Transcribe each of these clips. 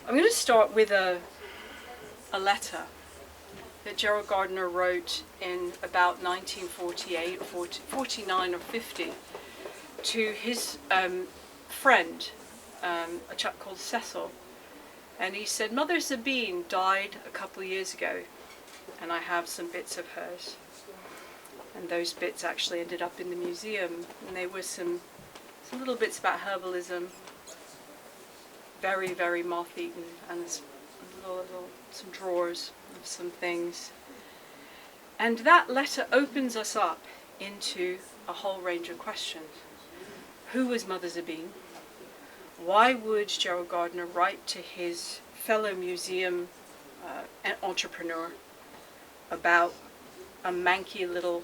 I'm going to start with a letter that Gerald Gardner wrote in about 1948, 49 or 50, to his friend, a chap called Cecil. And he said, Mother Sabine died a couple of years ago, and I have some bits of hers. And those bits actually ended up in the museum, and they were some little bits about herbalism, very, very moth-eaten, and some drawers of some things. And that letter opens us up into a whole range of questions. Who was Mother Sabine? Why would Gerald Gardner write to his fellow museum entrepreneur about a manky little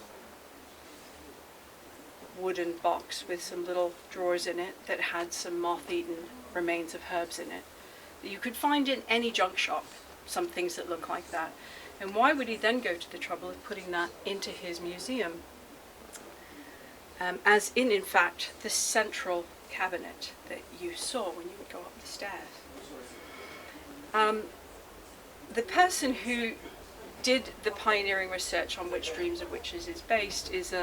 wooden box with some little drawers in it that had some moth-eaten remains of herbs in it that you could find in any junk shop, some things that look like that? And why would he then go to the trouble of putting that into his museum, as in fact, the central cabinet that you saw when you would go up the stairs? The person who did the pioneering research on which Dreams of Witches is based is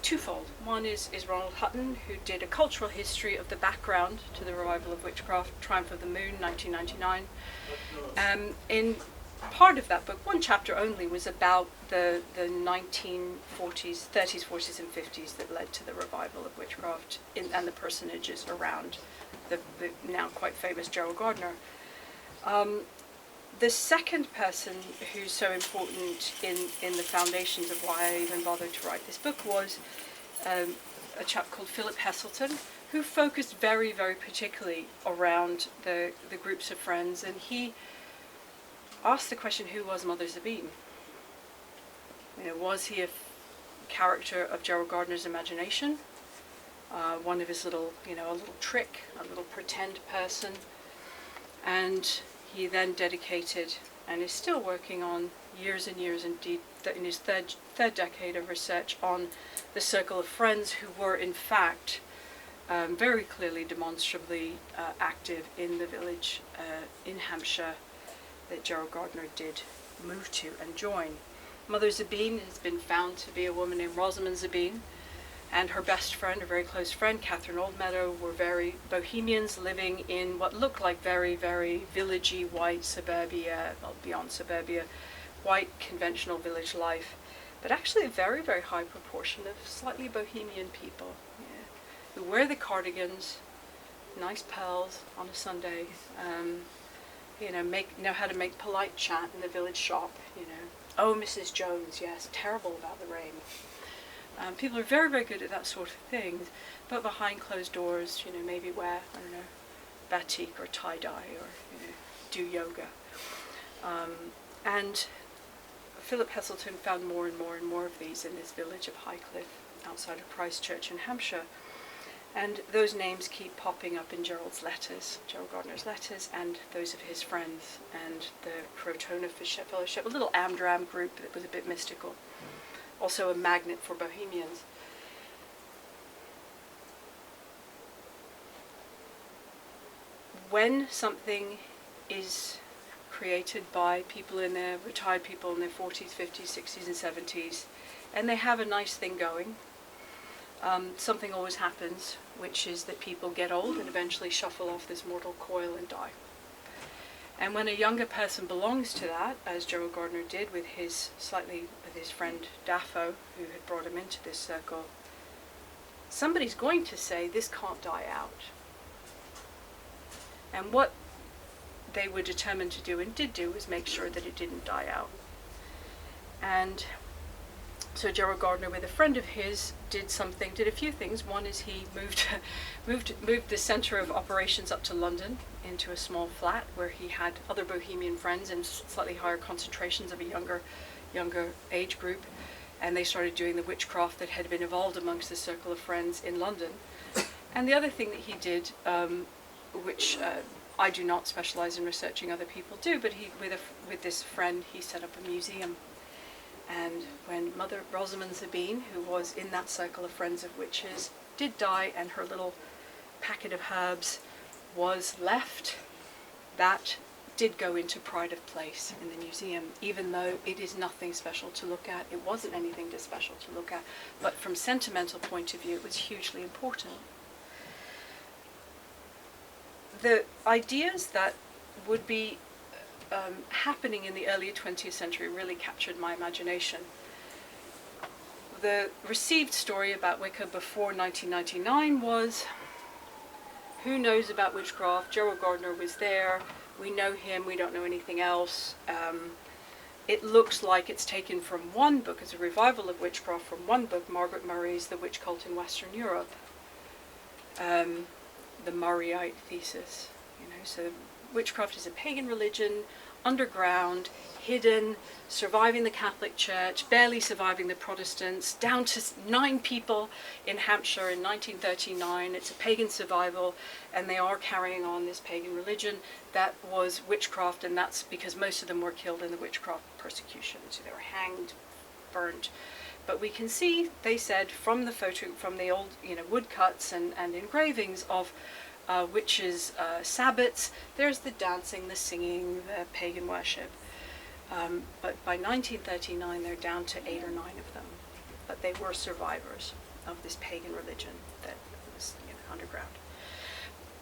twofold. One is Ronald Hutton, who did a cultural history of the background to the revival of witchcraft, Triumph of the Moon, 1999. In part of that book, one chapter only, was about the 1940s, 30s, 40s and 50s that led to the revival of witchcraft and the personages around the now quite famous Gerald Gardner. The second person who's so important in the foundations of why I even bothered to write this book was a chap called Philip Heselton, who focused very, very particularly around the groups of friends, and he asked the question, who was Mother Sabine? Was he a character of Gerald Gardner's imagination? One of his little, a little trick, a little pretend person? And he then dedicated, and is still working on, years and years indeed, in his third decade of research on the circle of friends who were in fact very clearly, demonstrably active in the village in Hampshire that Gerald Gardner did move to and join. Mother Sabine has been found to be a woman named Rosamond Sabine, and her best friend, a very close friend, Catherine Oldmeadow, were very bohemians living in what looked like very, very villagey white suburbia, well, beyond suburbia, white conventional village life, but actually a very, very high proportion of slightly bohemian people, who wear the cardigans, nice pearls on a Sunday, know how to make polite chat in the village shop, Oh, Mrs. Jones, yes, terrible about the rain. People are very, very good at that sort of thing, but behind closed doors, maybe wear, batik or tie-dye or, do yoga. And Philip Heselton found more and more and more of these in this village of Highcliffe outside of Christchurch in Hampshire. And those names keep popping up in Gerald Gardner's letters, and those of his friends, and the Crotona Fellowship, a little Amdram group that was a bit mystical. Also a magnet for bohemians. When something is created by retired people in their 40s, 50s, 60s and 70s, and they have a nice thing going, something always happens, which is that people get old and eventually shuffle off this mortal coil and die. And when a younger person belongs to that, as Gerald Gardner did with his friend Daffo, who had brought him into this circle, somebody's going to say, this can't die out. And what they were determined to do and did do was make sure that it didn't die out. And so Gerald Gardner, with a friend of his, did a few things. One is he moved the center of operations up to London into a small flat where he had other bohemian friends and slightly higher concentrations of a younger age group, and they started doing the witchcraft that had been evolved amongst the circle of friends in London. And the other thing that he did, which I do not specialize in researching, other people do, but with this friend, he set up a museum. And when Mother Rosamond Sabine, who was in that circle of friends of witches, did die, and her little packet of herbs was left that did go into pride of place in the museum, even though it is nothing special to look at. It wasn't anything special to look at, but from sentimental point of view, it was hugely important. The ideas that would be happening in the early 20th century really captured my imagination. The received story about Wicca before 1999 was, who knows about witchcraft? Gerald Gardner was there. We know him. We don't know anything else. It looks like it's taken from one book, as a revival of witchcraft from one book, Margaret Murray's The Witch Cult in Western Europe, the Murrayite thesis. So witchcraft is a pagan religion, underground, hidden, surviving the Catholic Church, barely surviving the Protestants, down to 9 people in Hampshire in 1939. It's a pagan survival, and they are carrying on this pagan religion that was witchcraft, and that's because most of them were killed in the witchcraft persecution. So they were hanged, burnt. But we can see, they said, from the old woodcuts and engravings of witches' sabbats, there's the dancing, the singing, the pagan worship. But by 1939, they're down to 8 or 9 of them. But they were survivors of this pagan religion that was underground.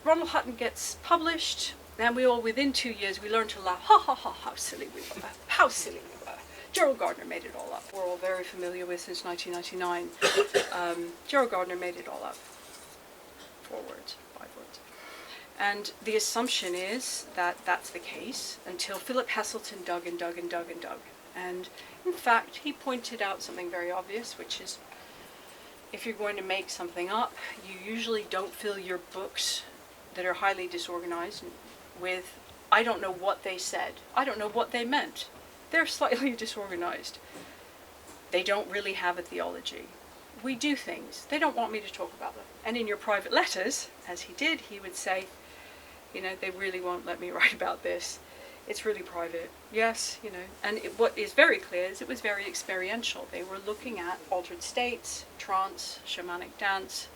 Ronald Hutton gets published, and we all, within 2 years, we learn to laugh. Ha ha ha, how silly we were. How silly we were. Gerald Gardner made it all up. We're all very familiar with since 1999. Gerald Gardner made it all up. 4 words. And the assumption is that that's the case until Philip Heselton dug and dug and dug and dug. And in fact, he pointed out something very obvious, which is if you're going to make something up, you usually don't fill your books that are highly disorganized with, I don't know what they said. I don't know what they meant. They're slightly disorganized. They don't really have a theology. We do things. They don't want me to talk about them. And in your private letters, as he did, he would say, they really won't let me write about this. It's really private. Yes, And what is very clear is it was very experiential. They were looking at altered states, trance, shamanic dance,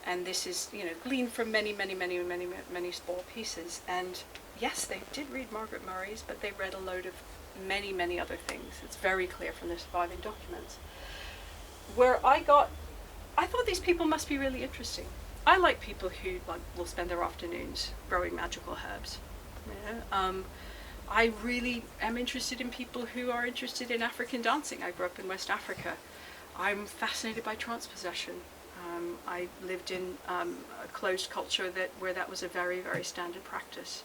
and this is, gleaned from many, many, many, many, many small pieces. And yes, they did read Margaret Murray's, but they read a load of many, many other things. It's very clear from the surviving documents. Where I thought these people must be really interesting. I like people who will spend their afternoons growing magical herbs. I really am interested in people who are interested in African dancing. I grew up in West Africa. I'm fascinated by trance possession. I lived in a closed culture where that was a very, very standard practice.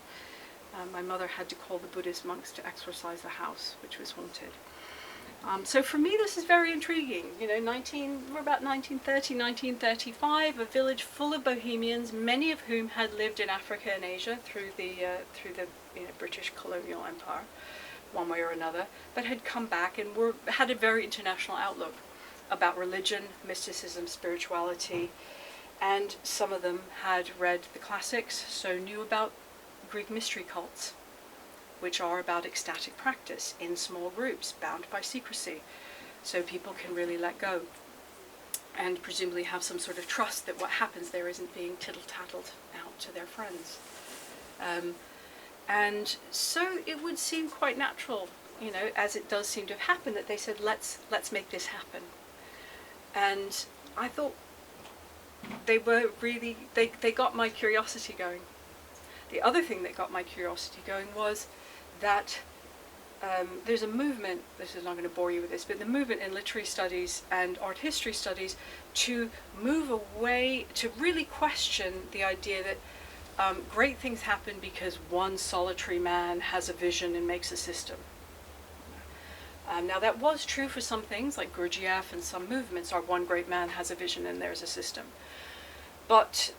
My mother had to call the Buddhist monks to exorcise the house, which was haunted. So for me, this is very intriguing. We're about 1930, 1935, a village full of Bohemians, many of whom had lived in Africa and Asia through the British colonial empire, one way or another, but had come back and had a very international outlook about religion, mysticism, spirituality, and some of them had read the classics, so knew about Greek mystery cults, which are about ecstatic practice in small groups, bound by secrecy, so people can really let go and presumably have some sort of trust that what happens there isn't being tittle-tattled out to their friends. And so it would seem quite natural, as it does seem to have happened, that they said, let's make this happen. And I thought they were really, they got my curiosity going. The other thing that got my curiosity going was that there's a movement, this is not going to bore you with this, but the movement in literary studies and art history studies to move away, to really question the idea that great things happen because one solitary man has a vision and makes a system. Now that was true for some things, like Gurdjieff and some movements are one great man has a vision and there's a system. But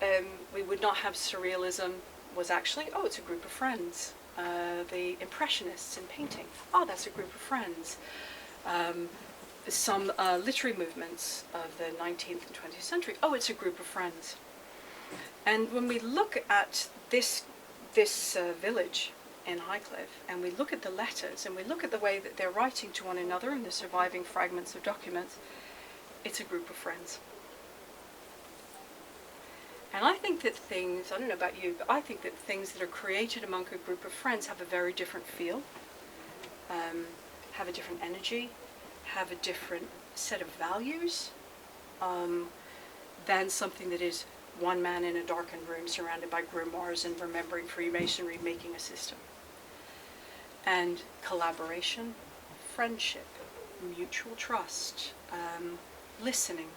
we would not have surrealism was actually, it's a group of friends. The Impressionists in painting, that's a group of friends. Some literary movements of the 19th and 20th century, it's a group of friends. And when we look at this village in Highcliffe, and we look at the letters, and we look at the way that they're writing to one another in the surviving fragments of documents, it's a group of friends. And I think that things, I don't know about you, but I think that things that are created among a group of friends have a very different feel, have a different energy, have a different set of values, than something that is one man in a darkened room surrounded by grimoires and remembering Freemasonry, making a system. And collaboration, friendship, mutual trust, listening,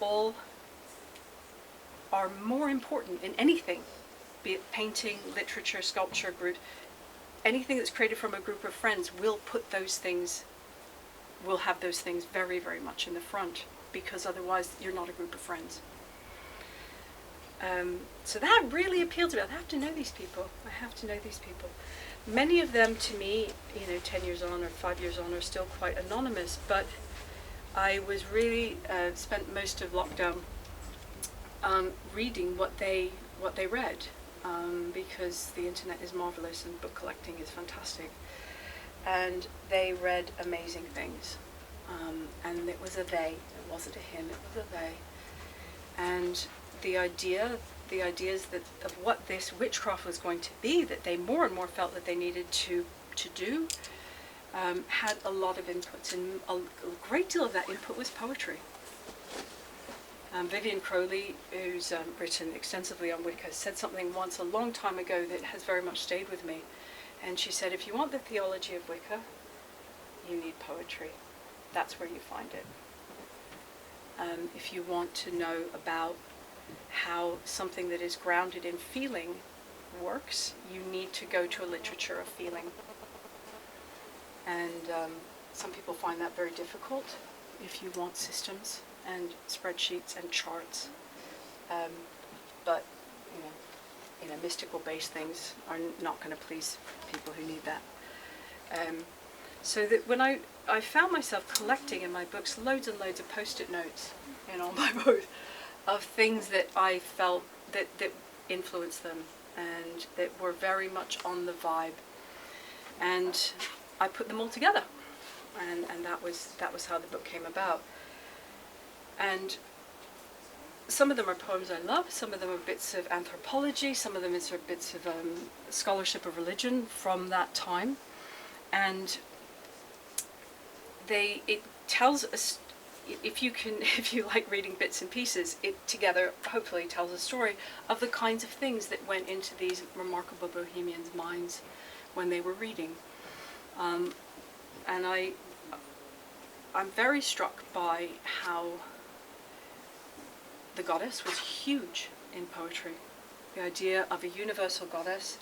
all are more important in anything, be it painting, literature, sculpture, group. Anything that's created from a group of friends will have those things very, very much in the front, because otherwise you're not a group of friends. So that really appealed to me. I have to know these people. I have to know these people. Many of them, to me, 10 years on or 5 years on, are still quite anonymous, but I was really spent most of lockdown reading what they read, because the internet is marvelous and book collecting is fantastic. And they read amazing things. And it was a they. It wasn't a him, it was a they. And the ideas of what this witchcraft was going to be, that they more and more felt that they needed to do, had a lot of inputs, and a great deal of that input was poetry. Vivian Crowley, who's written extensively on Wicca, said something once a long time ago that has very much stayed with me. And she said, if you want the theology of Wicca, you need poetry. That's where you find it. If you want to know about how something that is grounded in feeling works, you need to go to a literature of feeling. And some people find that very difficult if you want systems and spreadsheets and charts. But, mystical-based things are not going to please people who need that. So that when I found myself collecting in my books loads and loads of post-it notes in all my books of things that I felt that influenced them and that were very much on the vibe. And I put them all together. And that was how the book came about. And some of them are poems I love, some of them are bits of anthropology, some of them are bits of scholarship of religion from that time. And it tells us, if you like reading bits and pieces, it together hopefully tells a story of the kinds of things that went into these remarkable bohemians' minds when they were reading. And I'm very struck by how the goddess was huge in poetry. The idea of a universal goddess,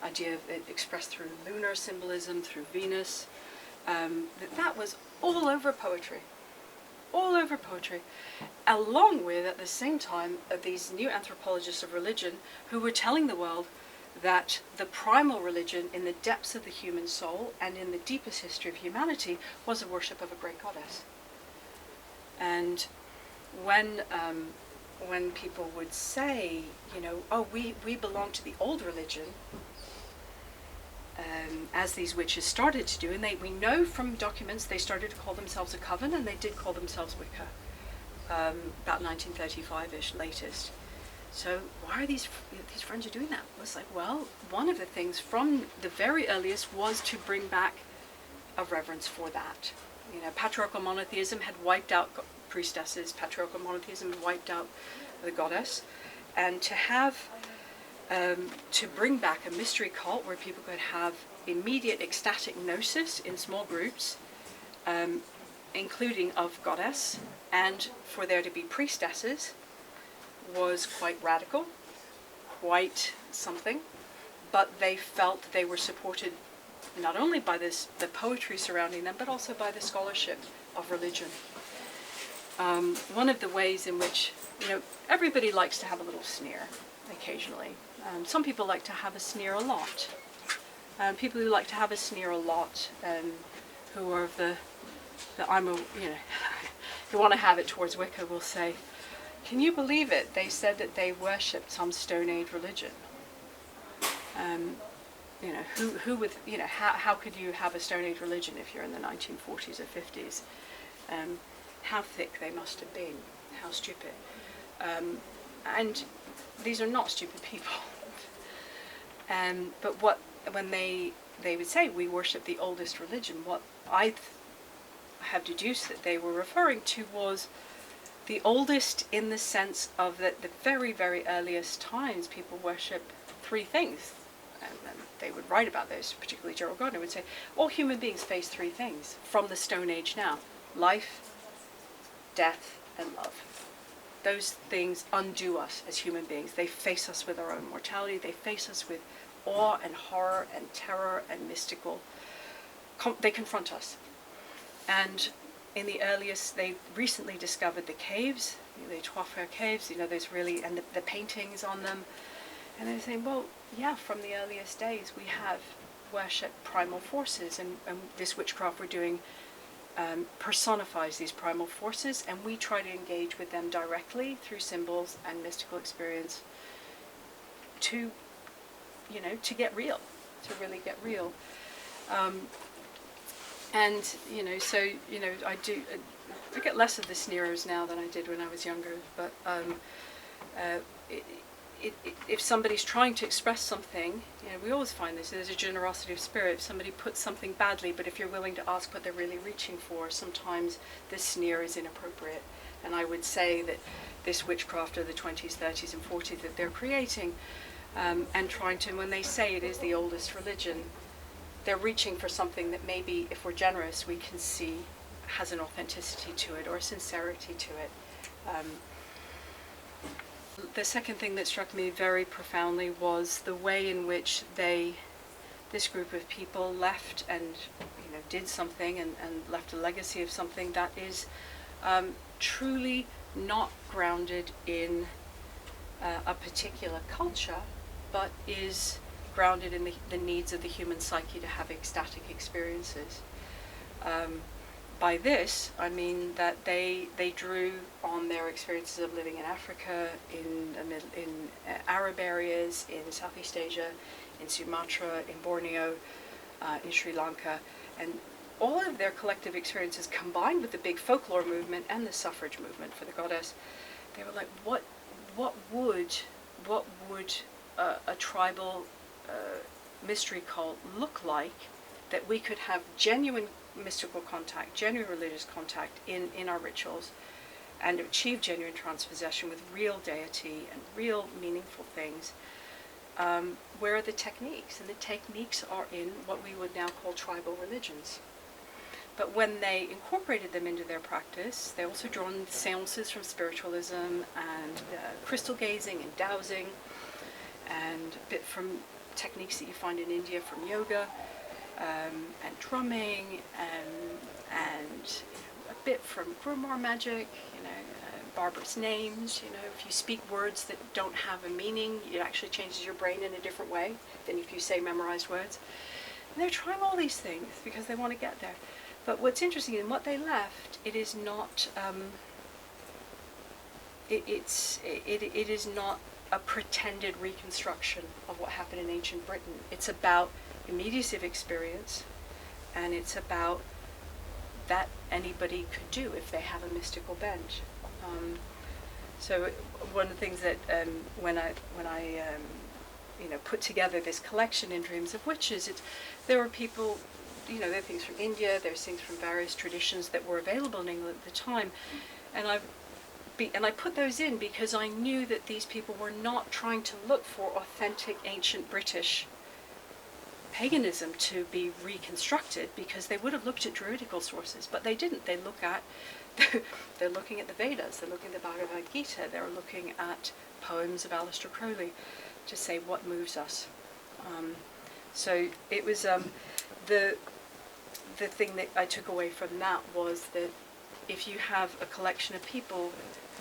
idea of it expressed through lunar symbolism, through Venus, that was all over poetry. All over poetry. Along with, at the same time, these new anthropologists of religion who were telling the world that the primal religion in the depths of the human soul and in the deepest history of humanity was a worship of a great goddess. And when people would say, oh, we belong to the old religion, as these witches started to do, and we know from documents they started to call themselves a coven, and they did call themselves Wicca, about 1935-ish latest. So why are these friends are doing that? It was like, well, one of the things from the very earliest was to bring back a reverence for that. Patriarchal monotheism had wiped out priestesses, patriarchal monotheism had wiped out the goddess, and to have to bring back a mystery cult where people could have immediate ecstatic gnosis in small groups, including of goddess, and for there to be priestesses, was quite radical, quite something. But they felt they were supported not only by the poetry surrounding them, but also by the scholarship of religion. One of the ways in which, everybody likes to have a little sneer occasionally. Some people like to have a sneer a lot. People who like to have a sneer a lot, who are of who want to have it towards Wicca, will say, can you believe it? They said that they worshipped some Stone Age religion. Who would, how could you have a Stone Age religion if you're in the 1940s or 50s? How thick they must have been, how stupid. And these are not stupid people. But when they would say we worship the oldest religion, what I have deduced that they were referring to was the oldest in the sense of that the very, very earliest times people worship three things. And they would write about this, particularly Gerald Gardner would say, all human beings face three things from the Stone Age now: life, death, and love. Those things undo us as human beings. They face us with our own mortality. They face us with awe and horror and terror and mystical. They confront us. And in the earliest, they recently discovered the caves, the Trois Frères caves, there's really, and the paintings on them. And they're saying, well, yeah, from the earliest days, we have worshipped primal forces, and this witchcraft we're doing personifies these primal forces, and we try to engage with them directly through symbols and mystical experience to get real, to really get real. I get less of the sneerers now than I did when I was younger, but if somebody's trying to express something, we always find this, there's a generosity of spirit. If somebody puts something badly, but if you're willing to ask what they're really reaching for, sometimes this sneer is inappropriate. And I would say that this witchcraft of the 20s, 30s, and 40s that they're creating, and trying to, when they say it is the oldest religion, they're reaching for something that maybe, if we're generous, we can see has an authenticity to it or a sincerity to it. The second thing that struck me very profoundly was the way in which this group of people left and did something and left a legacy of something that is truly not grounded in a particular culture, but is grounded in the needs of the human psyche to have ecstatic experiences. By this, I mean that they drew on their experiences of living in Africa, in Arab areas, in Southeast Asia, in Sumatra, in Borneo, in Sri Lanka, and all of their collective experiences combined with the big folklore movement and the suffrage movement for the goddess. They were like, what would a tribal mystery cult look like that we could have genuine mystical contact, genuine religious contact in our rituals, and achieve genuine transpossession with real deity and real meaningful things. Where are the techniques? And the techniques are in what we would now call tribal religions. But when they incorporated them into their practice, they also drew on seances from spiritualism and crystal gazing and dowsing, and a bit from techniques that you find in India from yoga, and drumming, and a bit from grimoire magic, barbarous names. If you speak words that don't have a meaning, it actually changes your brain in a different way than if you say memorized words. And they're trying all these things because they want to get there. But what's interesting in what they left, it is not. It is not a pretended reconstruction of what happened in ancient Britain. It's about immediacy of experience, and it's about that anybody could do if they have a mystical bent. So one of the things that when I put together this collection in Dreams of Witches, there were people, there are things from India, there's things from various traditions that were available in England at the time, and I put those in because I knew that these people were not trying to look for authentic ancient British paganism to be reconstructed, because they would have looked at druidical sources, but they didn't. They're looking at the Vedas, they're looking at the Bhagavad Gita, they're looking at poems of Aleister Crowley to say what moves us. So it was the thing that I took away from that was that if you have a collection of people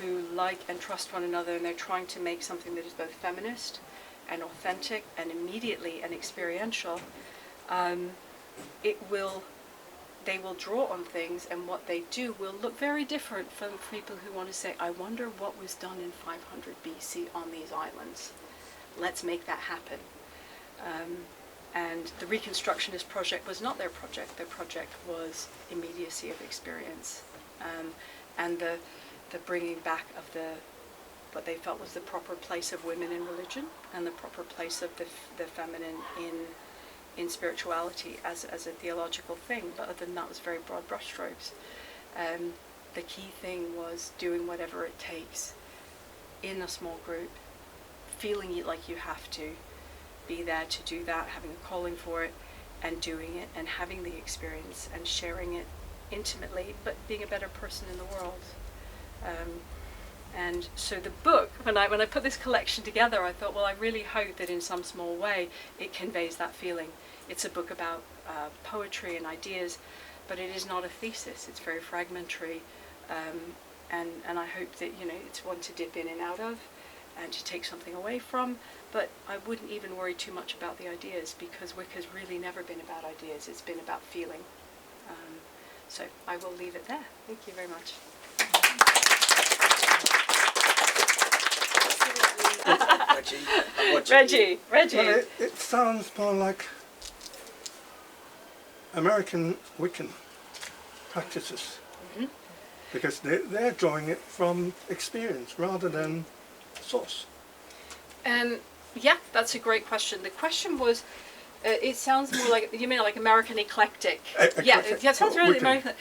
who like and trust one another, and they're trying to make something that is both feminist and authentic and immediately and experiential, they will draw on things, and what they do will look very different from people who want to say, I wonder what was done in 500 BC on these islands. Let's make that happen. And the Reconstructionist project was not their project. Their project was immediacy of experience, and the bringing back of the what they felt was the proper place of women in religion and the proper place of the feminine in spirituality as a theological thing. But other than that, it was very broad brushstrokes. The key thing was doing whatever it takes in a small group, feeling like you have to be there to do that, having a calling for it, and doing it, and having the experience, and sharing it intimately, but being a better person in the world. And so the book, when I put this collection together, I thought, well, I really hope that in some small way it conveys that feeling. It's a book about poetry and ideas, but it is not a thesis. It's very fragmentary, and I hope that, you know, it's one to dip in and out of, and to take something away from. But I wouldn't even worry too much about the ideas, because Wicca's really never been about ideas. It's been about feeling. So I will leave it there. Thank you very much. Reggie. Well, it sounds more like American Wiccan practices, because they're drawing it from experience rather than source. Yeah, that's a great question. The question was, it sounds more like, you mean like American eclectic? Yeah, it sounds really American.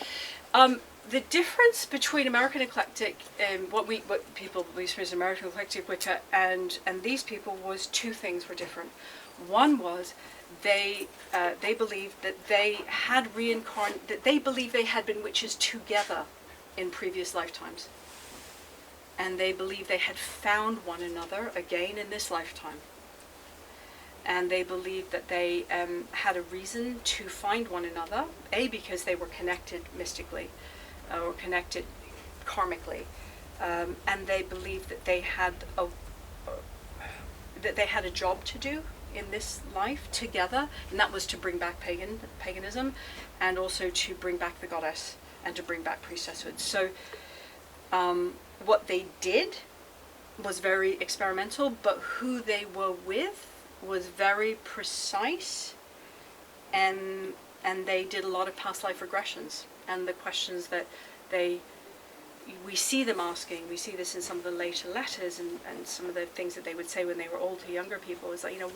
The difference between American eclectic and what people believe is American eclectic Wicca and these people was two things were different. One was they believed that they had that they believed they had been witches together in previous lifetimes, and they believed they had found one another again in this lifetime. And they believed that they had a reason to find one another, because they were connected mystically, or connected karmically, and they believed that they had a job to do in this life together, and that was to bring back paganism, and also to bring back the goddess, and to bring back priestesshood. So what they did was very experimental, but who they were with was very precise, and they did a lot of past life regressions, and the questions that we see them asking, we see this in some of the later letters, and some of the things that they would say when they were old to younger people is like, you know,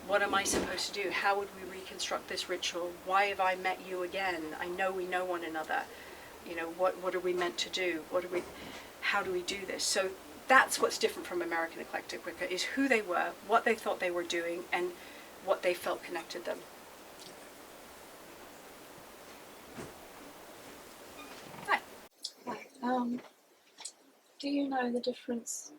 what am I supposed to do? How would we reconstruct this ritual? Why have I met you again? I know we know one another. You know, what are we meant to do? How do we do this? So that's what's different from American eclectic Wicca, is who they were, what they thought they were doing, and what they felt connected them. Hi. Hi. Do you know the difference?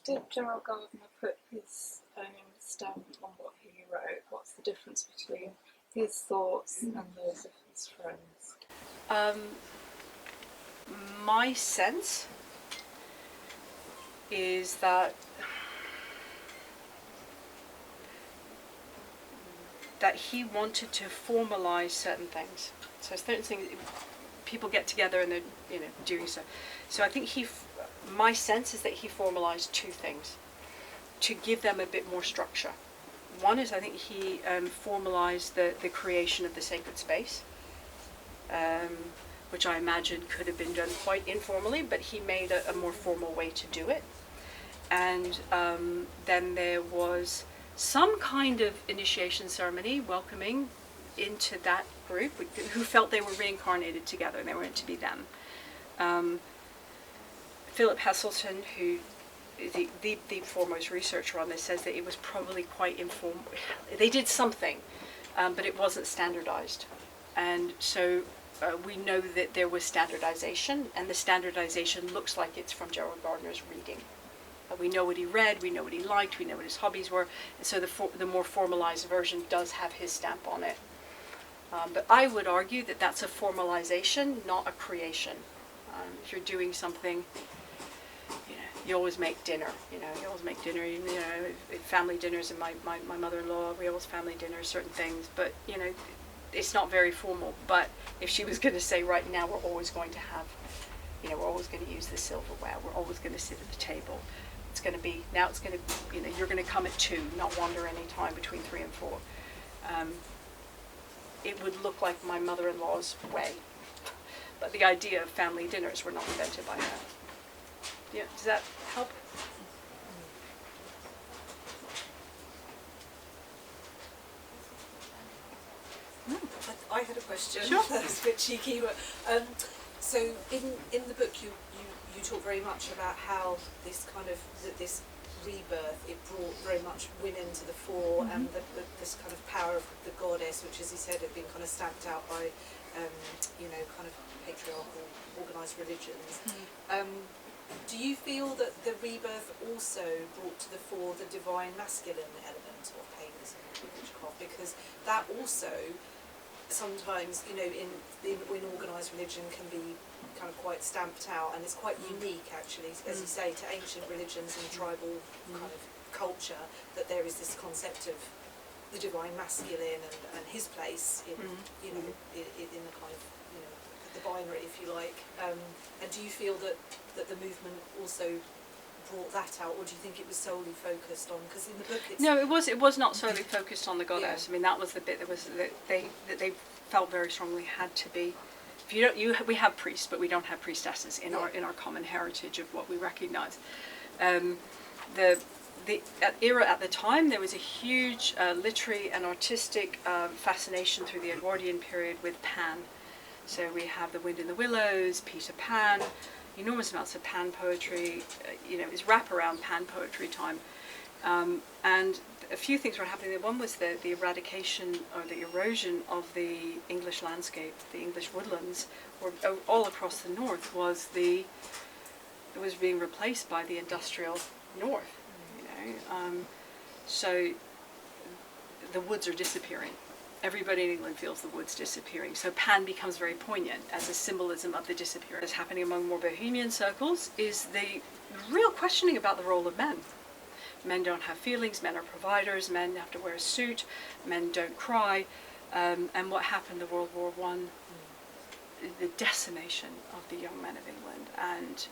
Did Gerald Gardner put his own stamp on what he wrote? What's the difference between his thoughts and those of his friends? My sense is that he wanted to formalize certain things. So certain things, people get together and they're, you know, doing so. So I think my sense is that he formalized two things to give them a bit more structure. One is, I think he formalized the creation of the sacred space, which I imagine could have been done quite informally, but he made a more formal way to do it. And then there was some kind of initiation ceremony welcoming into that group who felt they were reincarnated together and they were meant to be them. Philip Heselton, who is the foremost researcher on this, says that it was probably quite informal. They did something, but it wasn't standardized. And so we know that there was standardization, and the standardization looks like it's from Gerald Gardner's reading. We know what he read, we know what he liked, we know what his hobbies were, and so the more formalized version does have his stamp on it. But I would argue that that's a formalization, not a creation. If you're doing something, you know, you always make dinner. You know, family dinners, and my mother-in-law, we always family dinners, certain things. But you know, it's not very formal. But if she was going to say, right now, we're always going to have, you know, we're always going to use the silverware. We're always going to sit at the table. It's going to be now. It's going to, you know, you're going to come at 2, not wander any time between 3 and 4. It would look like my mother-in-law's way. But the idea of family dinners were not invented by her. Yeah, does that help. I had a question. Sure. That's a bit cheeky, but so in the book you talk very much about how this kind of this rebirth, it brought very much women to the fore, and this kind of power of the goddess, which, as you said, had been kind of stamped out by kind of patriarchal organised religions. Do you feel that the rebirth also brought to the fore the divine masculine element of paganism and witchcraft? Because that also sometimes, in organised religion can be kind of quite stamped out, and it's quite unique actually, as you say, to ancient religions and tribal kind of culture, that there is this concept of the divine masculine and his place in in the kind of the binary, if you like. And do you feel that the movement also brought that out, or do you think it was solely focused on? Because in the book, it's No, it was not solely focused on the goddess. Yeah. I mean, that was the bit that they felt very strongly had to be. If we have priests, but we don't have priestesses in our common heritage of what we recognise. The era at the time, there was a huge literary and artistic fascination through the Edwardian period with Pan. So we have The Wind in the Willows, Peter Pan, enormous amounts of Pan poetry. It's wraparound Pan poetry time. And a few things were happening. One was the eradication or the erosion of the English landscape, the English woodlands, or all across the north it was being replaced by the industrial north. So the woods are disappearing. Everybody in England feels the woods disappearing. So Pan becomes very poignant as a symbolism of the disappearance. What's happening among more bohemian circles is the real questioning about the role of men. Men don't have feelings, men are providers, men have to wear a suit, men don't cry. And what happened in World War I, the decimation of the young men of England, and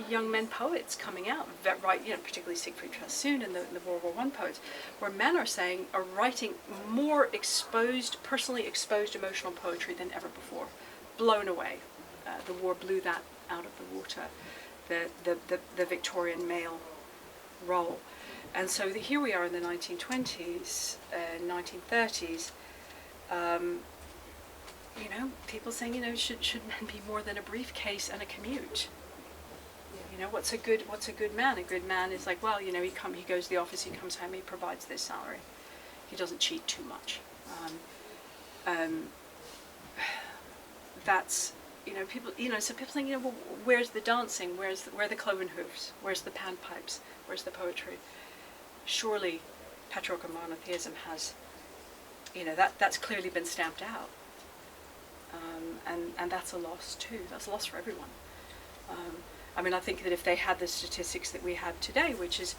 young men poets coming out, particularly Siegfried Sassoon and the World War I poets, where men are writing more personally exposed emotional poetry than ever before. Blown away. The war blew that out of the water, the Victorian male role. And so here we are in the 1920s, 1930s, people saying, should men be more than a briefcase and a commute? What's a good man? A good man is like, he goes to the office, he comes home, he provides this salary. He doesn't cheat too much. That's, people, so people think, well, where's the dancing? Where are the cloven hoofs? Where's the panpipes? Where's the poetry? Surely patriarchal monotheism has, that's clearly been stamped out. And that's a loss too. That's a loss for everyone. I think that if they had the statistics that we have today, which is,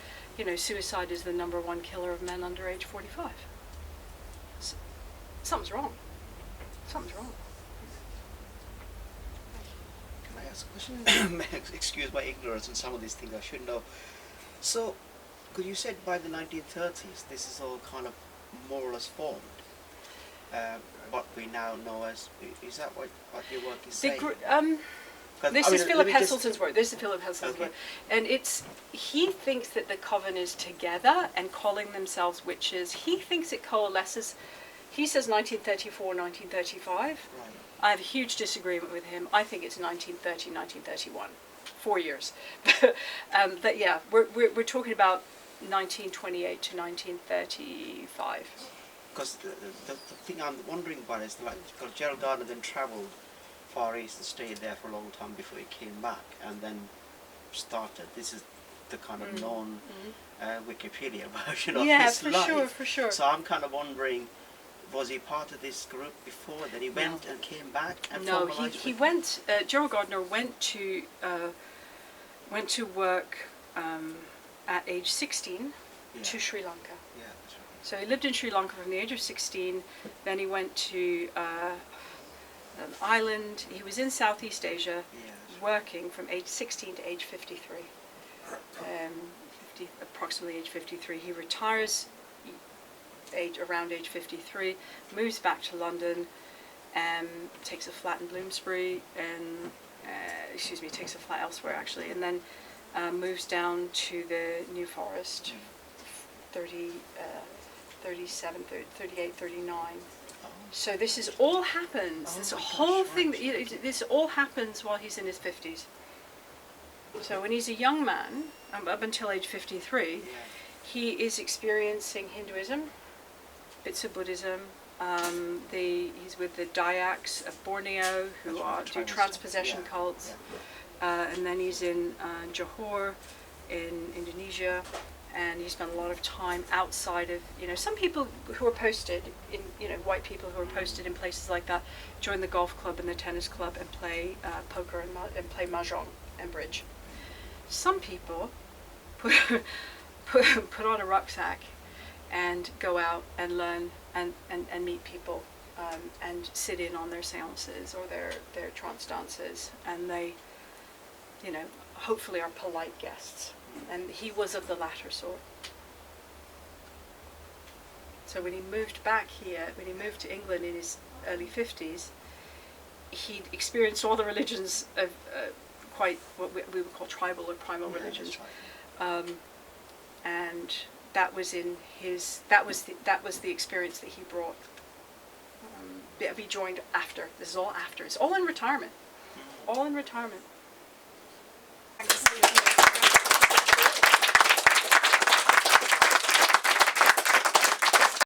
suicide is the #1 killer of men under age 45. Something's wrong. Something's wrong. Can I ask a question? Excuse my ignorance on some of these things I should know. So, because you said by the 1930s, this is all kind of more or less formed. What we now know as, is that what your work is saying? This is Philip Heselton's work. This is Philip Heselton's Okay. work. And he thinks that the coven is together and calling themselves witches. He thinks it coalesces. He says 1934, 1935. Right. I have a huge disagreement with him. I think it's 1930, 1931. 4 years. But yeah, we're talking about 1928 to 1935. Because the thing I'm wondering about is, because Gerald Gardner then travelled Far East and stayed there for a long time before he came back, and then started. This is the kind of known Wikipedia version of his life. Yeah, for sure. So I'm kind of wondering, was he part of this group before? Then he went and came back and No, formalised he with- went. Gerald Gardner went to work at age 16 Yeah. to Sri Lanka. Yeah, that's right. So he lived in Sri Lanka from the age of 16. Then he went to an island. He was in Southeast Asia, Yeah, that's right. working from age 16 to age 53. Approximately age 53. He retires around age 53, moves back to London, takes a flat in Bloomsbury, and takes a flat elsewhere actually, and then moves down to the New Forest, 37, 38, 39. So this is all happens. This Oh my whole gosh, thing. right. This all happens while he's in his 50s. So when he's a young man, up until age 53, Yeah. he is experiencing Hinduism, bits of Buddhism. He's with the Dayaks of Borneo, who That's right, do tribal transpossession stuff. Yeah, cults. yeah. And then he's in Johor, in Indonesia, and he spent a lot of time outside of, some people who are posted in, white people who are posted in places like that, join the golf club and the tennis club and play poker and play mahjong and bridge. Some people put on a rucksack and go out and learn and meet people and sit in on their seances or their trance dances, and they, hopefully are polite guests. And he was of the latter sort. So when he moved back here, when he moved to England in his early 50s, he'd experienced all the religions of quite what we would call tribal or primal Yeah, religions. that's right. And that was in his that was the experience that he brought. He joined after. This is all after. It's all in retirement. All in retirement.